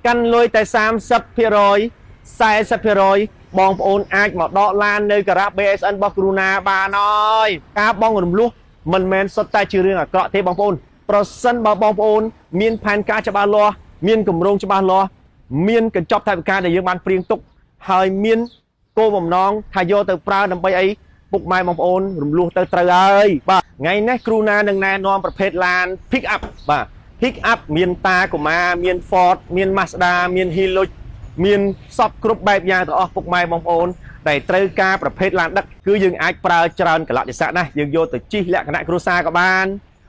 căn lôi tại sam sắp phía rồi sai sắp phía rồi bong ôn ai mà đọ lan nơi cả rap BSN bọc Runa bà nói cá bong rùm lúc mình men xuất tay chưa riêng à cọ thế bong ôn sân bong ôn miên pan cá cho ba lo miên cầm rong cho ba lo miên cần chọc thay ca để dương ban priêng tục hơi miên cô bồng non thay vô từ pra nằm bay ấy bục mai bong ôn rùm lúc từ từ ơi bà ngày nay Runa đừng nè nonประเภท lan pick up bà pick up មានតាកុមារមាន Ford មាន Mazda មាន Hilux មានសពគ្រប់បែបយ៉ាងទាំងអស់ពុកម៉ែបងប្អូនតែត្រូវការប្រភេទឡានដឹកគឺយើងអាចប្រើច្រើនកលៈទេសៈណាយើងយកទៅជិះលក្ខណៈគ្រួសារក៏បាន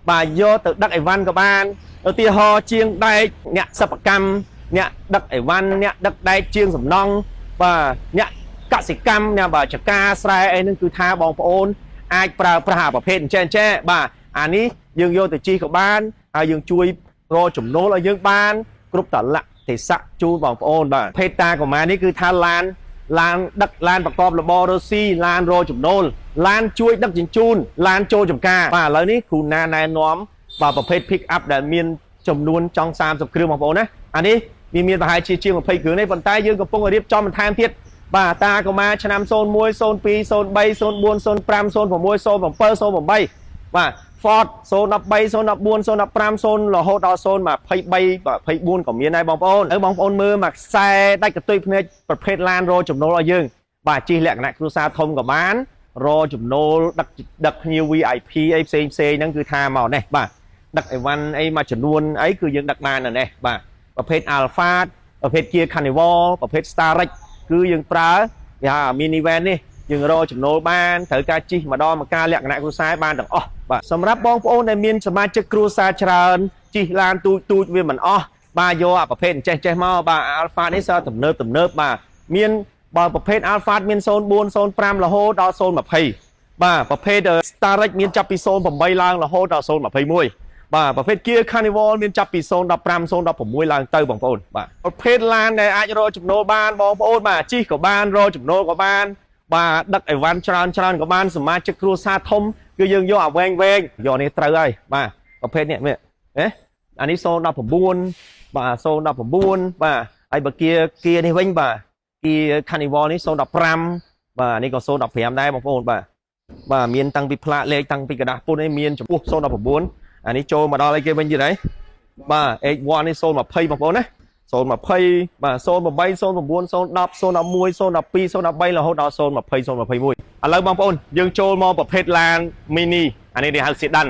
បាទយកទៅដឹកអីវ៉ាន់ក៏បានឧទាហរណ៍ជាងដែកអ្នកសិប្បកម្មអ្នកដឹកអីវ៉ាន់អ្នកដឹកដែកជាងសំណង់បាទអ្នកកសិកម្មអ្នកបាទចកាស្រែអីហ្នឹងគឺថាបងប្អូនអាចប្រើប្រាស់ប្រភេទអញ្ចឹងបាទអានេះយើងយកទៅជិះក៏បានហើយយើងជួយរកចំណូលឲ្យយើងបានគ្រប់តលៈទេសៈជូនបងប្អូនបាទភេទតាកុមារនេះគឺថាឡានដឹកឡានប្រកបរបររស់ស៊ីឡានរកចំណូលឡានជួយដឹកជញ្ជូនឡានចូលចំការបាទឥឡូវនេះគ្រូណាណែនាំបាទប្រភេទ pick up ដែលមានចំនួនចង់30គ្រឿងបងប្អូនណាអានេះវាមានប្រហែលជាជាង20គ្រឿងនេះប៉ុន្តែយើងកំពុងរៀបចំបន្ថែមទៀតបាទតាកុមារឆ្នាំ01 02 03 04 05 06 07 08បាទFord 013 014 015 0រហូតដល់023 24ក៏មានដែរបងប្អូនហើយបងប្អូនមើលមកខ្សែដាច់កន្ទុយភ្នែកប្រភេទឡានរចំណូលឲ្យយើងបាទជិះលក្ខណៈគ្រួសារធំក៏បានរចំណូលដឹកភ្ញៀវ VIP អីផ្សេងហ្នឹងគឺថាមកនេះបាទដឹកអីវ៉ាន់អីមួយចំនួនអីគឺយើងដឹកបាននៅនេះបាទប្រភេទ Alpha ប្រភេទ Kia Carnival ប្រភេទ Starrex គឺយើងប្រើគេហៅ minivan នេះយើងរកចំណូលបានត្រូវការជិះម្ដងមកការលក្ខណៈគ្រួសារបានទាំងអស់បាទសម្រាប់បងប្អូនដែលមានសមាជិកគ្រួសារច្រើនជិះឡានទូចវាមិនអស់បាទយកអាប្រភេទចេះមកបាទ Alpha នេះសើទំនើបបាទមានបើប្រភេទ Alpha មាន04 05រហូតដល់020បាទប្រភេទ Starrex មានចាប់ពី08ឡើងរហូតដល់021បាទប្រភេទ Kia Carnival មានចាប់ពី015 016ឡើងទៅបងប្អូនបាទប្រភេទឡានដែលអាចរកចំណូលបានបងប្អូនបាទជិះក៏បានរកចំណូលក៏បានបាទដឹកអីវ៉ាន់ច្រើនក៏បានសមាជិកគ្រួសារធំគឺយើងយកអាវែងយកនេះត្រូវហើយបាទប្រភេទនេះអានេះ019បាទ019បាទហើយបើគៀនេះវិញបាទគៀ Carnival នេះ015បាទនេះក៏015ដែរបងប្អូនបាទមានតាំងពីផ្លាកលេខតាំងពីกระดาษពុននេះមានចំពោះ019អានេះចូលមកដល់អីគេវិញទៀតហើយបាទ H1 នេះ020បងប្អូនណា020បាទ08 09 010 011 012 013រហូតដល់020 021ឥឡូវបងប្អូនយើងចូលមកប្រភេទឡាន mini អានេះគេហៅ sedan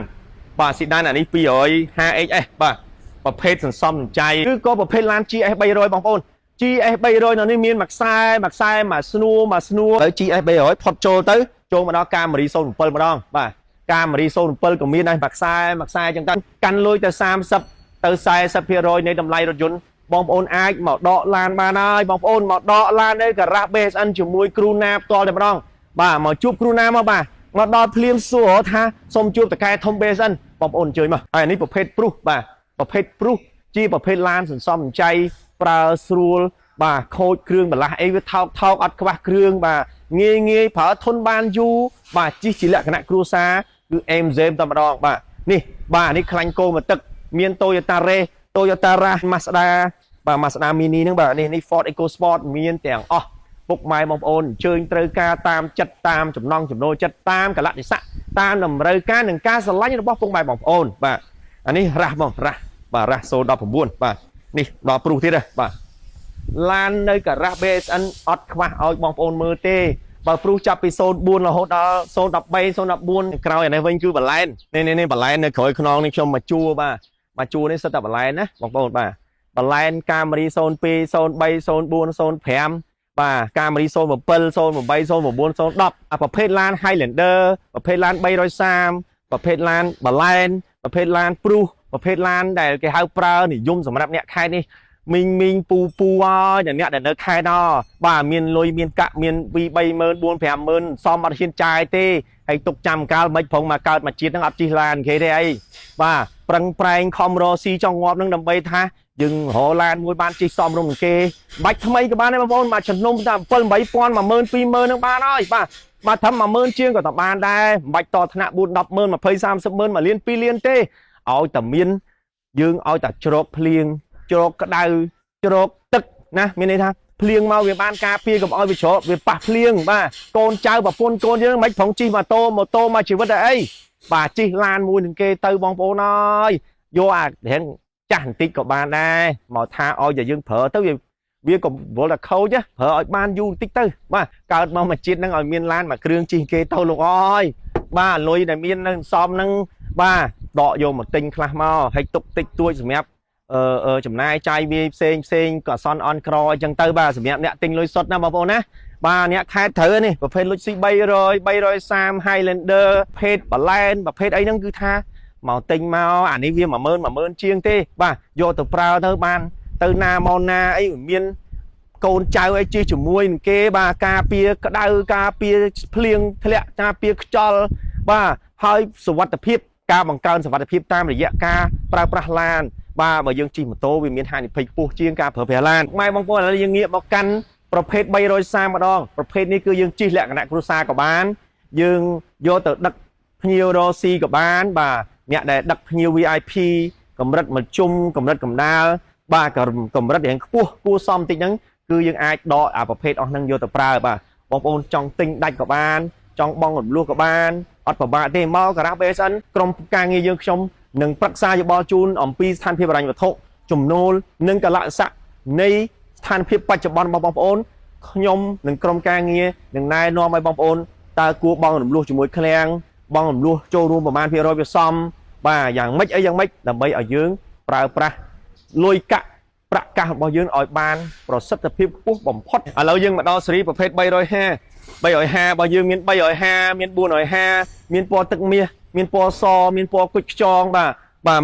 បាទ sedan អានេះ 250XS បាទប្រភេទសន្សំសំចៃគឺក៏ប្រភេទឡាន GS 300បងប្អូន GS 300នៅនេះមានមួយខ្សែមួយស្នួរហើយ GS 300ផុតចូលមកដល់កាមេរី07ម្ដងបាទកាមេរី07ក៏មានដែរមួយខ្សែអញ្ចឹងទៅកាន់លុយទៅ30ទៅ40% នៃតម្លៃរថយន្តបងប្អូនអាចមកដកឡានបានហើយបងប្អូនមកដកឡាននៅការ៉ា BSN ជាមួយគ្រូណាផ្ទាល់តែម្ដងបាទមកជួបគ្រូណាមកបាទមកដល់ភ្លាមសួរថាសូមជួបតកែធំ BSN បងប្អូនអញ្ជើញមកហើយនេះប្រភេទព្រុសបាទប្រភេទព្រុសជាប្រភេទឡានសន្សំសំចៃប្រើស្រួលបាទខូចគ្រឿងបន្លាស់អីវាថោកអត់ខ្វះគ្រឿងបាទងាយប្រើធន់បានយូរបាទជិះជាលក្ខណៈគ្រួសារគឺអេមហ្សេមតែម្ដងបាទនេះបាទនេះខ្លាញ់គោមកទឹកមាន Toyota Race Toyota Rush Mazda បាទ Mazda Mini ហ្នឹងបាទនេះ Ford EcoSport មានទាំងអស់ពុកម៉ែបងប្អូនអញ្ជើញត្រូវការតាមចិត្តតាមចំណង់ចំណូលចិត្តតាមកលៈទេសៈតាមតម្រូវការនិងការស្រឡាញ់របស់ពុកម៉ែបងប្អូនបាទអានេះរ៉ាស់បាទរ៉ាស់019បាទនេះដល់ព្រុសទៀតបាទឡាននៅការ៉ា BSN អត់ខ្វះឲ្យបងប្អូនមើលទេបើព្រុសចាប់ពី04រហូតដល់013 014ក្រោយអានេះវិញគឺបលែននេះបលែននៅក្រោយខ្នងនេះខ្ញុំមកជួមកជួនេះសិតតែបលែនណាបងប្អូនបាទបលែនកាមេរី02 03 04 05បាទកាមេរី07 08 09 010ប្រភេទឡាន Highlander ប្រភេទឡាន330ប្រភេទឡានបលែនប្រភេទឡានព្រុសប្រភេទឡានដែលគេហៅប្រើនិយមសម្រាប់អ្នកខេត្តនេះមីងពូហើយអ្នកដែលនៅខេត្តបាទមានលុយមានកាក់មានពី 30000 4 50000សមអត់ហ៊ានចាយទេហើយទុកចាំកាលមិនផងមកកើតមកជាតិហ្នឹងអត់ជិះឡានគេទេអីបាទប្រឹងប្រែងខំរស៊ីចង់ងាប់នឹងដើម្បីថាយើងរកឡានមួយបានជិះសមរម្យគេបាច់ថ្មីក៏បានដែរបងប្អូនមកចំនួនតែ7 8000 10000 20000ហ្នឹងបានហើយបាទត្រឹម10000ជាងក៏តបានដែរមិនបាច់តថ្នាក់4 100000 20 300000 1លាន2លានទេឲ្យតែមានយើងឲ្យតែជ្រកភ្លៀងជ្រកក្តៅ ច្រកទឹកណាមានន័យថាភ្លៀងមកវាបានការពារកុំឲ្យវាច្រកវាប៉ះភ្លៀងបាទកូនចៅប្រពន្ធកូនយើងមិនផងជិះម៉ូតូមកជីវិតអីបាទជិះឡានមួយនឹងគេទៅបងប្អូនអើយយកអារៀងចាស់បន្តិចក៏បានដែរមកថាឲ្យតែយើងប្រើទៅវាកុំវល់តែខូចប្រើឲ្យបានយូរបន្តិចទៅបាទកើតមកមួយជាតិហ្នឹងឲ្យមានឡានមួយគ្រឿងជិះគេទៅលោកអើយបាទលុយដែលមាននៅសំហ្នឹងបាទដកយកមកទិញខ្លះមកឲ្យទុកតិចតួចសម្រាប់ចំណាយចាយវាផ្សេងក៏អសន់អន់ក្រអញ្ចឹងទៅបាទសម្រាប់អ្នកទិញលុយសុទ្ធណាបងប្អូនណាបាទអ្នកខេតត្រូវនេះប្រភេទលុយស៊ី300 330 Highlander ប្រភេទបលែនប្រភេទអីហ្នឹងគឺថាមកទិញមកអានេះវា10000ជាងទេបាទយកទៅប្រើទៅបានទៅណាមកណាអីមានកូនចៅអីជិះជាមួយនឹងគេបាទការពារក្តៅការពារភ្លៀងធ្លាក់ការពារខ្យល់បាទហើយសុវត្ថិភាពការបង្កើនសុវត្ថិភាពតាមរយៈការប្រើប្រាស់ឡានបាទបើយើងជិះម៉ូតូវាមានហានិភ័យខ្ពស់ជាងការប្រើប្រាស់ឡានម៉ែបងប្អូនឥឡូវយើងងាកមកកាន់ប្រភេទ330ម្ដងប្រភេទនេះគឺយើងជិះលក្ខណៈគ្រួសារក៏បានយើងយកទៅដឹកភ្ញៀវរស៊ីក៏បានបាទអ្នកដែលដឹកភ្ញៀវ VIP កម្រិតមធ្យមកម្រិតកម្ដាលបាទកម្រិតរៀងខ្ពស់គួរសមតិចហ្នឹងគឺយើងអាចដកអាប្រភេទអស់ហ្នឹងយកទៅប្រើបាទបងប្អូនចង់ទិញដាច់ក៏បានចង់បងរំលោះក៏បានអត់ពិបាកទេមកការ៉ា BSN ក្រុមការងារយើងខ្ញុំនឹងប្រឹក្សាយោបល់ជូនអំពីស្ថានភាពហិរញ្ញវត្ថុចំណូលនិងកលៈស័កនៃស្ថានភាពបច្ចុប្បន្នរបស់បងប្អូនខ្ញុំនិងក្រុមការងារនឹងណែនាំឲ្យបងប្អូនតើគួរបងរំលោះជាមួយឃ្លាំងបងរំលោះចូលរួមប្រមាណភាគរយវាសមបាទយ៉ាងម៉េចអីយ៉ាងម៉េចដើម្បីឲ្យយើងប្រើប្រាស់លុយកាក់ប្រាក់កាសរបស់យើងឲ្យបានប្រសិទ្ធភាពខ្ពស់បំផុតឥឡូវយើងមកដល់ស៊េរីប្រភេទ350របស់យើងមាន350មាន450មានពណ៌ទឹកមាសមានពណ៌សមានពណ៌គុជខ្យងបាទ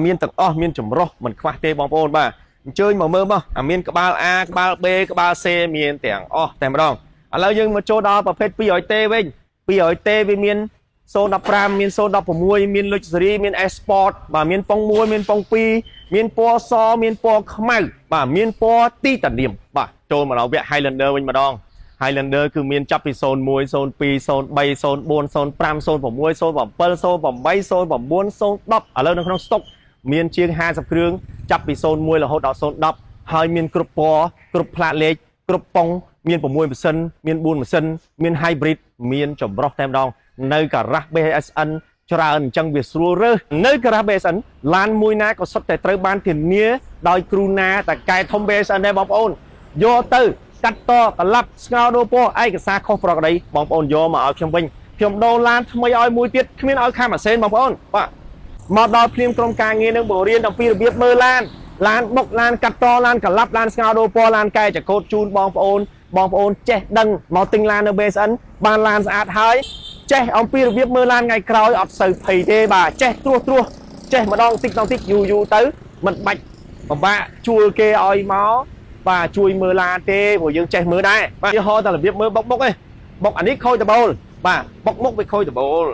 មានទាំងអស់មានចម្រុះមិនខ្វះទេបងប្អូនបាទអញ្ជើញមកមើលមកអាមានក្បាល A ក្បាល B ក្បាល C មានទាំងអស់តែម្ដងឥឡូវយើងមកចូលដល់ប្រភេទ 200T វិញ200T វាមាន015មាន016មាន Luxury មាន Sport បាទមានប៉ុង1មានប៉ុង2មានពណ៌សមានពណ៌ខ្មៅបាទមានពណ៌ទីតានៀមបាទចូលមកដល់វគ្គ Highlander វិញម្ដង Highlander គឺមានចាប់ពី01 02 03 04 05 06 07 08 09 010ឥឡូវនៅក្នុងស្តុកមានជាង50គ្រឿងចាប់ពី01រហូតដល់010ហើយមានគ្រប់ពណ៌គ្រប់ផ្លាកលេខគ្រប់ប៉ុងមាន6ម៉ាស៊ីនមាន4ម៉ាស៊ីនមាន Hybrid មានចម្រុះតែម្ដងនៅការ៉ាស់ BSN ច្រើនអញ្ចឹងវាស្រួលរើសនៅការ៉ាស់ BSN ឡានមួយណាក៏សុទ្ធតែត្រូវបានធានាដោយគ្រូណាតែកែធំ BSN ដែរបងប្អូនយកទៅកាត់តកលាប់ស្ងោរដូរពណ៌ឯកសារខុសប្រក្រតីបងប្អូនយកមកឲ្យខ្ញុំវិញខ្ញុំដូរឡានថ្មីឲ្យមួយទៀតគ្មានឲ្យខាំអាសេនបងប្អូនបាទមកដល់ព្រាមក្រុមការងារនឹងបង្រៀនអំពីរបៀបមើលឡានបុកឡានកាត់តឡានកលាប់ឡានស្ងោរដូរពណ៌ឡានកែចកូតជូនបងប្អូនចេះដឹងមកទិញឡាននៅ BSN បានឡានស្អាតហើយចេះអំពីរបៀបមើលឡានថ្ងៃក្រោយអត់សូវភ័យទេបាទចេះត្រួសចេះម្ដងតិចយូរទៅមិនបាច់ពិបាកជួលគេឲ្យមកបាទជួយមើលឡានទេព្រោះយើងចេះមើលដែរបាទឧទាហរណ៍តែរបៀបមើលបុកឯងបុកអានេះខូចដបូលបាទបុកមុខវាខូចដបូល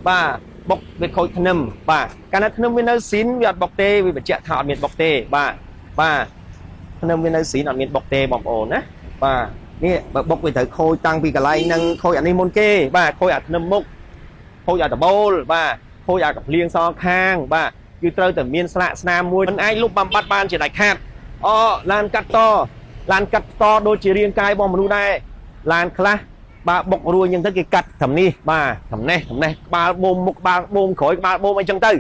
បាទបុកវាខូចធ្នឹមបាទកាលណាធ្នឹមវានៅស៊ីនវាអត់បុកទេវាបញ្ជាក់ថាអត់មានបុកទេបាទធ្នឹមវានៅស៊ីនអត់មានបុកទេបងប្អូនណាបាទនេះបើបុកវាត្រូវខូចតាំងពីកន្លែងហ្នឹងខូចអានេះមុនគេបាទខូចអាធ្នឹមមុខខូចអាដបូលបាទខូចអាកាភ្លៀងសងខាងបាទគឺត្រូវតែមានស្លាកស្នាមមួយមិនអាចលុបបំបត្តិបានជាដាច់ខាតឡានកាត់តដូចជារាងកាយរបស់មនុស្សដែរឡានខ្លះបាទបុករួយអញ្ចឹងទៅគេកាត់ត្រឹមនេះបាទត្រឹមនេះក្បាលបូមមុខក្បាលបូមក្រោយក្បាលបូមអីចឹងទៅ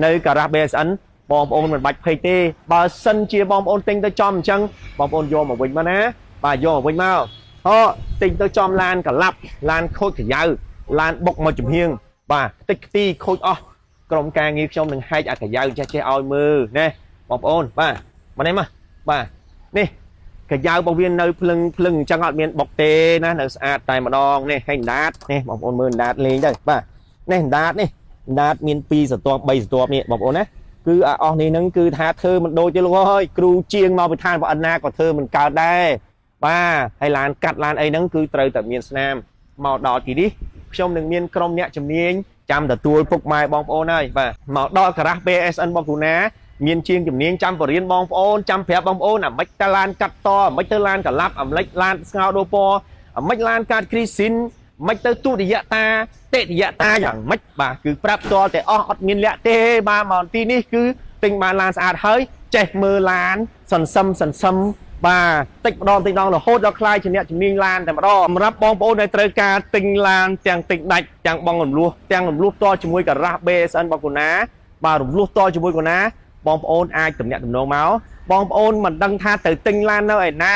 នៅការ៉ាស់ BSN បងប្អូនមិនបាច់ភ័យទេបើសិនជាបងប្អូនទិញទៅចំអញ្ចឹងបងប្អូនយកមកវិញមកណាបាទយកមកវិញមកទិញទៅចំឡានកលាប់ឡានខូចក្រយៅឡានបុកមកចំហៀងបាទតិចខ្ទីខូចអស់ក្រុមការងារខ្ញុំនឹងហែកអាក្រយៅចេះឲ្យមើលណាបងប្អូនបាទមកនេះមកបាទនេះក្រយៅរបស់វានៅភ្លឹងអញ្ចឹងអត់មានបុកទេណានៅស្អាតតែម្ដងនេះហើយដាតនេះបងប្អូនមើលដាតលេងទៅបាទនេះដាតមាន2ស្រទាប់3ស្រទាប់នេះបងប្អូនណាគឺអស់នេះហ្នឹងគឺថាធ្វើមិនដូចទេលោកអើយគ្រូជាងមកពីឋានប្រអិនណាក៏ធ្វើមិនកើតដែរបាទហើយឡានកាត់ឡានអីហ្នឹងគឺត្រូវតែមានស្នាមមកដល់ទីនេះខ្ញុំនឹងមានក្រុមអ្នកជំនាញចាំទទួលពុកម៉ែបងប្អូនហើយបាទមកដល់ការ៉ាស់ BSN បងគ្រូណាមានជាងជំនាញចាំបរៀនបងប្អូនចាំប្រាប់បងប្អូនអាម៉េចទៅឡានកាត់តអាម៉េចទៅឡានកលាប់អាម៉េចឡានស្ងោរដូរពណ៌អាម៉េចឡានកាត់គ្រីស៊ីនអាម៉េចទៅទុតិយតាតិយតាយ៉ាងម៉េចបាទគឺប្រាប់តតែអស់អត់មានលាក់ទេបាទមកទីនេះគឺទិញបានឡានស្អាតហើយចេះមើលឡានសន្សឹម តិចម្ដងរហូតដល់ខ្លាយជាអ្នកជំនាញឡានតែម្ដងសម្រាប់បងប្អូនដែលត្រូវការទិញឡានទាំងទិញដាច់ទាំងបងរំលោះទាំងរំលោះតជាមួយការ៉ាស់ BSN របស់គូណាបាទរំលោះតជាមួយគូណាបងប្អូនអាចទំនាក់ទំនងមកបងប្អូនមិនដឹងថាទៅទិញឡាននៅឯណា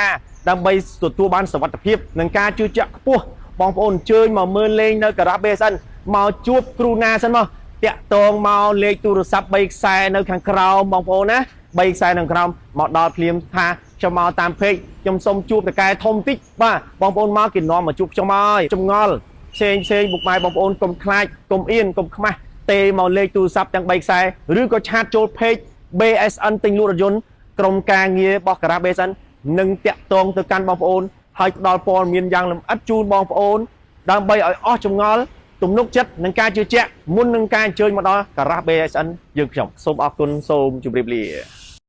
ដើម្បីទទួលបានសុវត្ថិភាពនិងការជឿជាក់ខ្ពស់បងប្អូនអញ្ជើញមកមើលលេងនៅការ៉ាស់ BSN មកជួបគ្រូណាសិនមកតាក់ទងមកលេខទូរស័ព្ទ3ខ្សែនៅខាងក្រោមបងប្អូនណា3ខ្សែនៅក្រោមមកដល់ភ្លាមថាខ្ញុំមកតាមពេកខ្ញុំសុំជួបតកែធំតិចបាទបងប្អូនមកគេនាំមកជួបខ្ញុំហើយចម្ងល់ផ្សេងបុកម៉ែបងប្អូនកុំខ្លាចកុំអៀនកុំខ្មាស់ទេមកលេខទូរស័ព្ទទាំង3ខ្សែឬក៏ឆាតចូលពេក BSN ទិញលក់រថយន្តក្រុមការងាររបស់ការ៉ាស់ BSN នឹងតាក់ទងទៅកាន់បងប្អូនហើយផ្ដល់ព័ត៌មានយ៉ាងលម្អិតជូនបងប្អូនដើម្បីឲ្យអស់ចម្ងល់ទំនុកចិត្តនិងការជឿជាក់មុននឹងការអញ្ជើញមកដល់ការ៉ាស់ BSN យើងខ្ញុំសូមអរគុណសូមជម្រាបលា